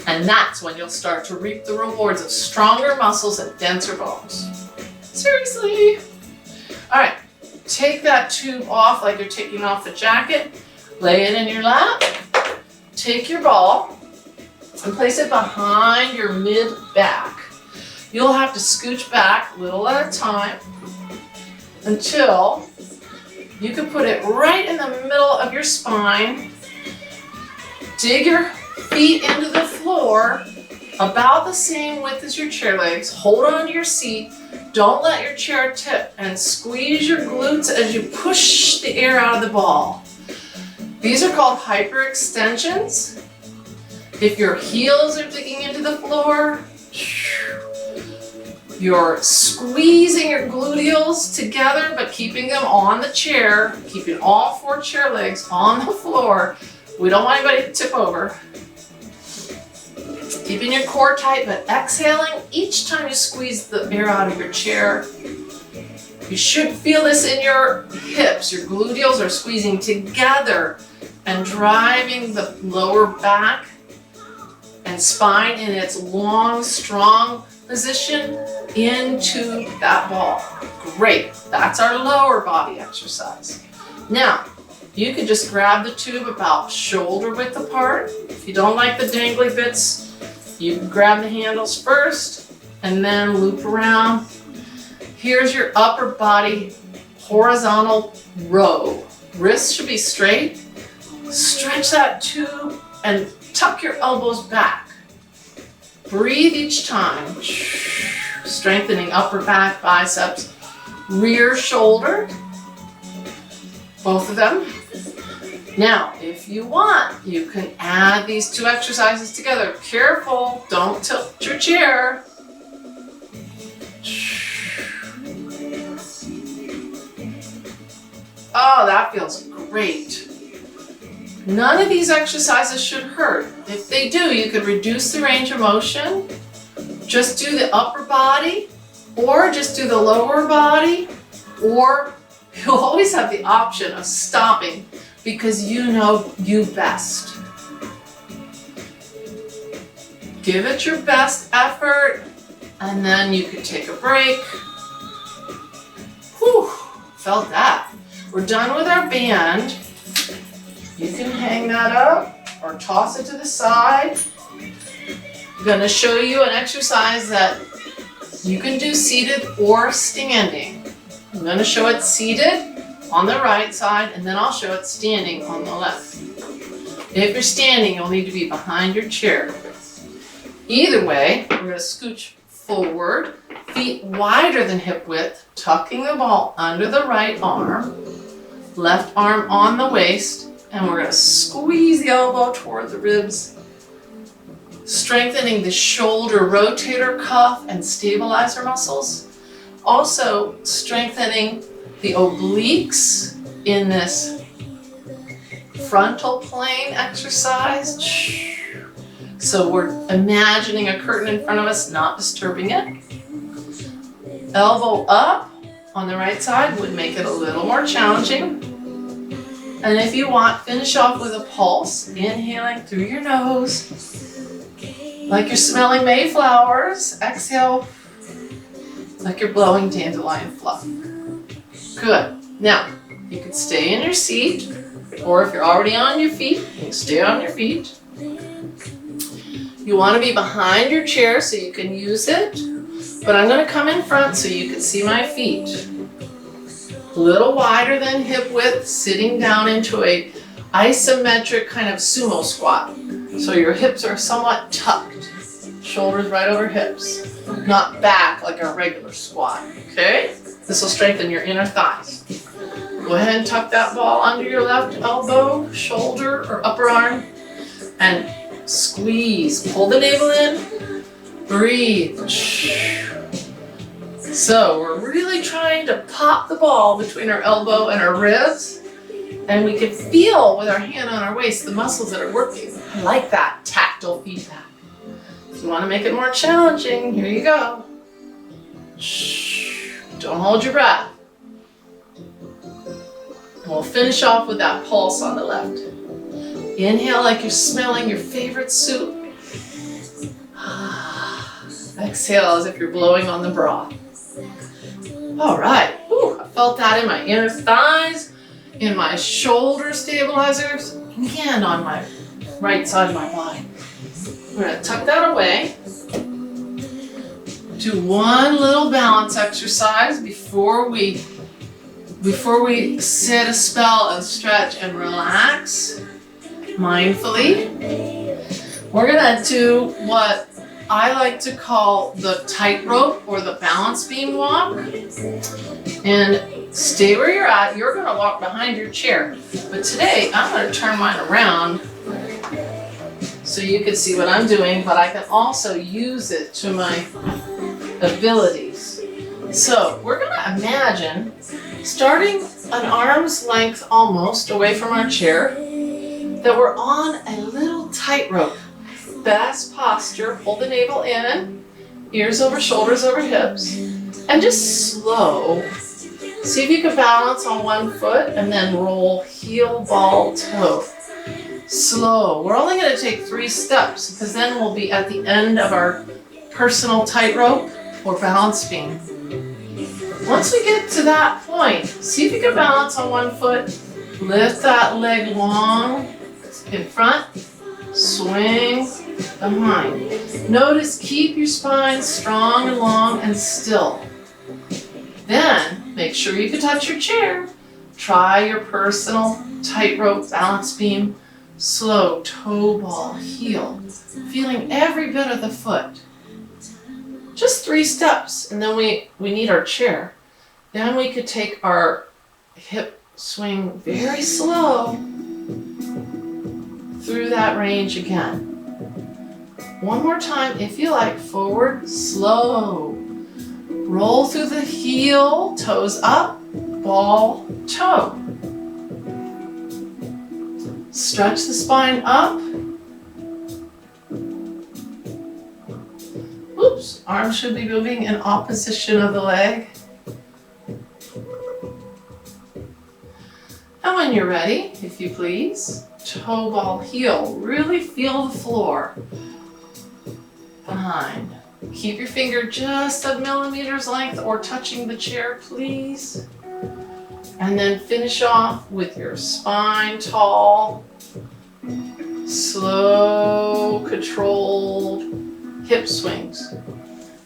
And that's when you'll start to reap the rewards of stronger muscles and denser bones. Seriously. All right, take that tube off like you're taking off a jacket. Lay it in your lap. Take your ball and place it behind your mid-back. You'll have to scooch back little at a time until you can put it right in the middle of your spine. Dig your feet into the floor about the same width as your chair legs. Hold on to your seat. Don't let your chair tip and squeeze your glutes as you push the air out of the ball. These are called hyperextensions. If your heels are digging into the floor, You're squeezing your gluteals together, but keeping them on the chair, keeping all 4 chair legs on the floor. We don't want anybody to tip over. Keeping your core tight, but exhaling each time you squeeze the air out of your chair. You should feel this in your hips. Your gluteals are squeezing together and driving the lower back and spine in its long, strong position into that ball. Great. That's our lower body exercise. Now, you can just grab the tube about shoulder width apart. If you don't like the dangly bits, you can grab the handles first and then loop around. Here's your upper body horizontal row. Wrists should be straight. Stretch that tube and tuck your elbows back. Breathe each time. Strengthening upper back, biceps, rear shoulder. Both of them. Now, if you want, you can add these 2 exercises together. Careful, don't tilt your chair. Oh, that feels great. None of these exercises should hurt. If they do, you could reduce the range of motion. Just do the upper body, or just do the lower body, or you'll always have the option of stopping because you know you best. Give it your best effort, and then you can take a break. Whew, felt that. We're done with our band. You can hang that up or toss it to the side. I'm going to show you an exercise that you can do seated or standing. I'm going to show it seated on the right side, and then I'll show it standing on the left. If you're standing, you'll need to be behind your chair. Either way, we're going to scooch forward, feet wider than hip width, tucking the ball under the right arm, left arm on the waist, and we're going to squeeze the elbow toward the ribs, strengthening the shoulder rotator cuff and stabilizer muscles. Also strengthening the obliques in this frontal plane exercise. So we're imagining a curtain in front of us, not disturbing it. Elbow up on the right side would make it a little more challenging. And if you want, finish off with a pulse, inhaling through your nose, like you're smelling Mayflowers. Exhale, like you're blowing dandelion fluff. Good. Now, you can stay in your seat, or if you're already on your feet, you can stay on your feet. You want to be behind your chair so you can use it, but I'm going to come in front so you can see my feet. A little wider than hip width, sitting down into a isometric kind of sumo squat. So your hips are somewhat tucked, shoulders right over hips, not back like a regular squat, okay? This will strengthen your inner thighs. Go ahead and tuck that ball under your left elbow, shoulder, or upper arm, and squeeze. Pull the navel in, breathe. So we're really trying to pop the ball between our elbow and our ribs, and we can feel with our hand on our waist the muscles that are working. I like that tactile feedback. If you want to make it more challenging, here you go. Don't hold your breath. And we'll finish off with that pulse on the left. Inhale like you're smelling your favorite soup. Exhale as if you're blowing on the broth. All right. Ooh, I felt that in my inner thighs, in my shoulder stabilizers, and on my right side of my body. We're going to tuck that away. Do one little balance exercise before we sit a spell and stretch and relax mindfully. We're going to do what I like to call the tightrope or the balance beam walk. And stay where you're at. You're going to walk behind your chair. But today I'm going to turn mine around so you can see what I'm doing, but I can also use it to my abilities. So we're gonna imagine starting an arm's length almost away from our chair that we're on a little tightrope. Best posture, hold the navel in, ears over shoulders over hips, and just slow. See if you can balance on one foot and then roll heel, ball, toe. Slow. We're only going to take 3 steps because then we'll be at the end of our personal tightrope or balance beam. Once we get to that point, see if you can balance on one foot. Lift that leg long in front, swing behind. Notice, keep your spine strong and long and still. Then, make sure you can touch your chair. Try your personal tightrope balance beam. Slow toe ball heel, feeling every bit of the foot. Just 3 steps, and then we need our chair. Then we could take our hip swing very slow through that range again. One more time, if you like, forward, slow. Roll through the heel, toes up, ball, toe. Stretch the spine up. Oops, arms should be moving in opposition of the leg. And when you're ready, if you please, toe ball heel. Really feel the floor behind. Keep your finger just a millimeter's length or touching the chair, please. And then finish off with your spine tall, slow, controlled hip swings.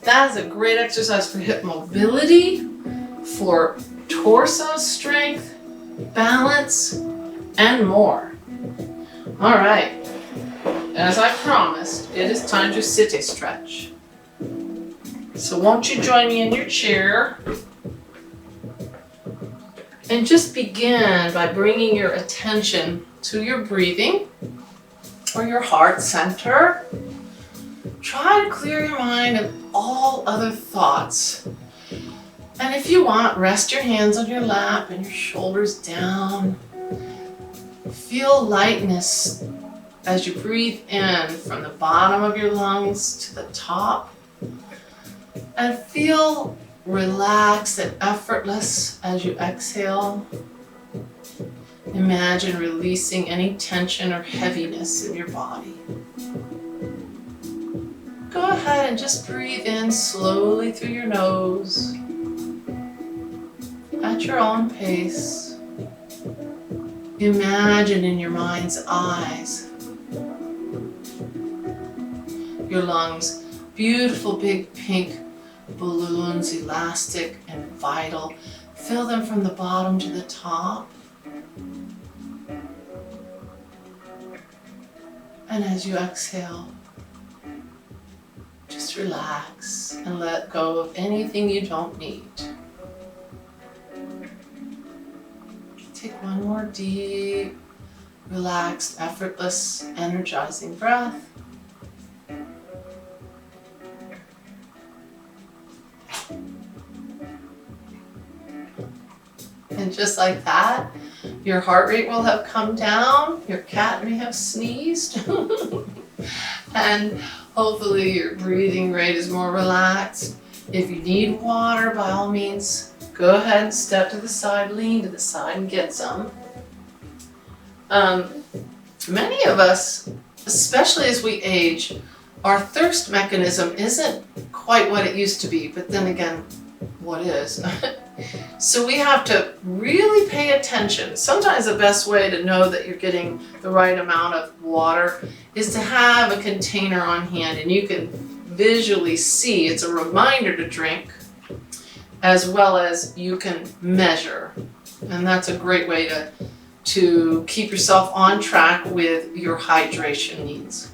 That is a great exercise for hip mobility, for torso strength, balance, and more. All right, as I promised, it is time to sit a stretch. So won't you join me in your chair? And just begin by bringing your attention to your breathing or your heart center. Try to clear your mind of all other thoughts. And if you want, rest your hands on your lap and your shoulders down. Feel lightness as you breathe in from the bottom of your lungs to the top. And feel relaxed and effortless as you exhale. Imagine releasing any tension or heaviness in your body. Go ahead and just breathe in slowly through your nose at your own pace. Imagine in your mind's eyes your lungs, beautiful big pink balloons, elastic and vital. Fill them from the bottom to the top. And as you exhale, just relax and let go of anything you don't need. Take one more deep, relaxed, effortless, energizing breath. And just like that, your heart rate will have come down, your cat may have sneezed, and hopefully your breathing rate is more relaxed. If you need water, by all means, go ahead and step to the side, lean to the side and get some. Many of us, especially as we age, our thirst mechanism isn't quite what it used to be, but then again, what is? So we have to really pay attention. Sometimes the best way to know that you're getting the right amount of water is to have a container on hand, and you can visually see. It's a reminder to drink, as well as you can measure. And that's a great way to keep yourself on track with your hydration needs.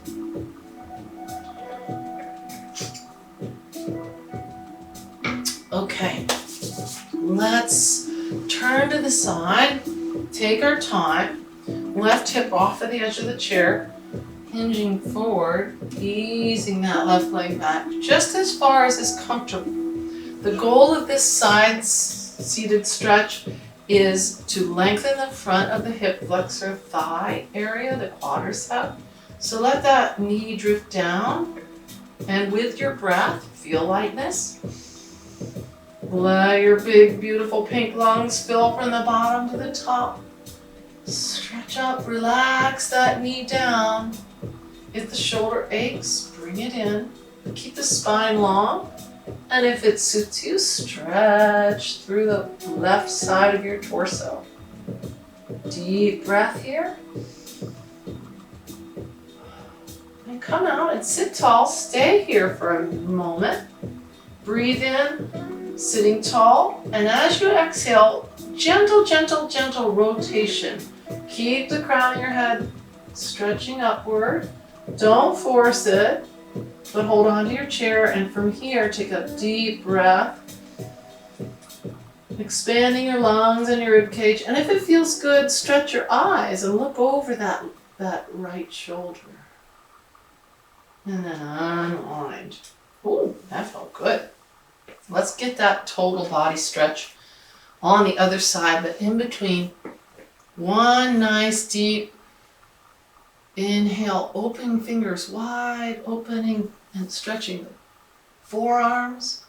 Okay, let's turn to the side, take our time, left hip off of the edge of the chair, hinging forward, easing that left leg back just as far as is comfortable. The goal of this side seated stretch is to lengthen the front of the hip flexor thigh area, the quadricep. So let that knee drift down, and with your breath, feel lightness. Let your big, beautiful pink lungs fill from the bottom to the top. Stretch up, relax that knee down. If the shoulder aches, bring it in. Keep the spine long. And if it suits you, stretch through the left side of your torso. Deep breath here. And come out and sit tall. Stay here for a moment. Breathe in, sitting tall. And as you exhale, gentle, gentle, gentle rotation. Keep the crown of your head stretching upward. Don't force it, but hold on to your chair, and from here, take a deep breath, expanding your lungs and your rib cage. And if it feels good, stretch your eyes and look over that right shoulder. And then unwind. Ooh, that felt good. Let's get that total body stretch on the other side, but in between, one nice deep inhale, opening fingers wide, opening and stretching the forearms,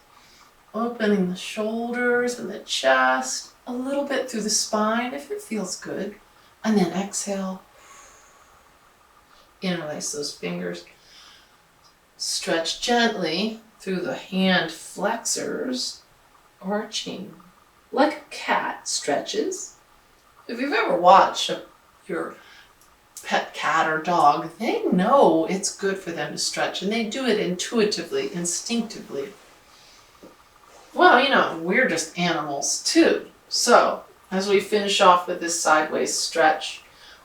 opening the shoulders and the chest, a little bit through the spine if it feels good. And then exhale, interlace those fingers, stretch gently through the hand flexors, arching like a cat stretches. If you've ever watched your pet cat or dog, they know it's good for them to stretch, and they do it intuitively, instinctively. Well, you know, we're just animals too. So, as we finish off with this sideways stretch,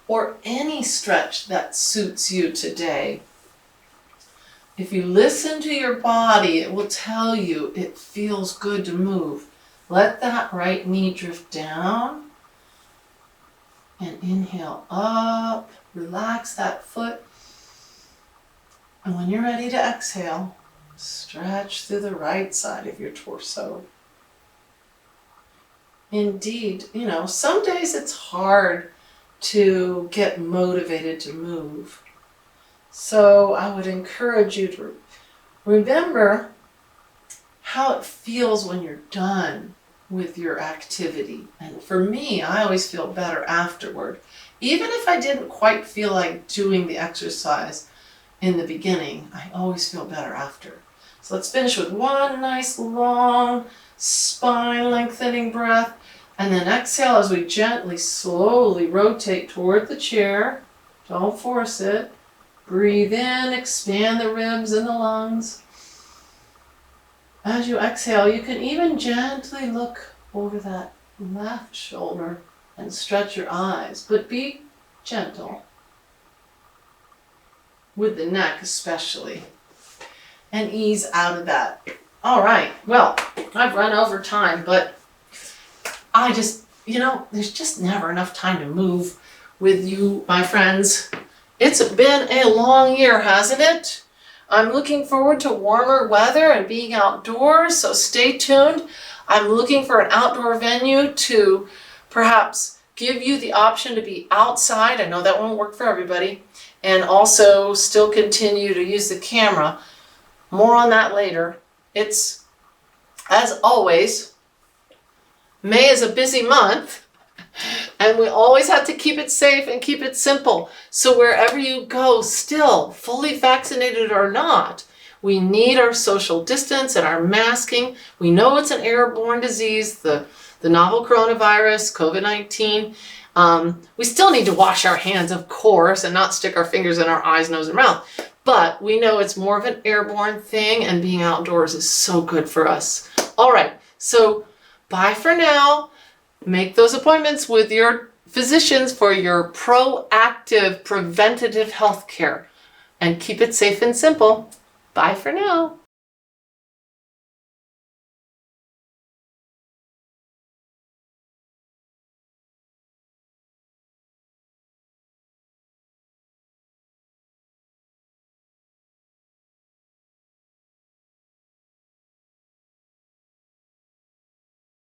or any stretch that suits you today, if you listen to your body, it will tell you it feels good to move. Let that right knee drift down, and inhale up. Relax that foot. And when you're ready to exhale, stretch through the right side of your torso. Indeed, you know, some days it's hard to get motivated to move. So I would encourage you to remember how it feels when you're done with your activity. And for me, I always feel better afterward. Even if I didn't quite feel like doing the exercise in the beginning, I always feel better after. So let's finish with one nice long spine lengthening breath, and then exhale as we gently, slowly rotate toward the chair. Don't force it. Breathe in, expand the ribs and the lungs. As you exhale, you can even gently look over that left shoulder and stretch your eyes, but be gentle with the neck especially, and ease out of that. All right, well, I've run over time, but I just, you know, there's just never enough time to move with you, my friends. It's been a long year, hasn't it? I'm looking forward to warmer weather and being outdoors, so stay tuned. I'm looking for an outdoor venue to perhaps give you the option to be outside. I know that won't work for everybody. And also still continue to use the camera. More on that later. It's, as always, May is a busy month, and we always have to keep it safe and keep it simple. So wherever you go, still, fully vaccinated or not, we need our social distance and our masking. We know it's an airborne disease, the novel coronavirus, COVID-19. We still need to wash our hands, of course, and not stick our fingers in our eyes, nose, and mouth. But we know it's more of an airborne thing, and being outdoors is so good for us. All right, so bye for now. Make those appointments with your physicians for your proactive preventative health care, and keep it safe and simple. Bye for now.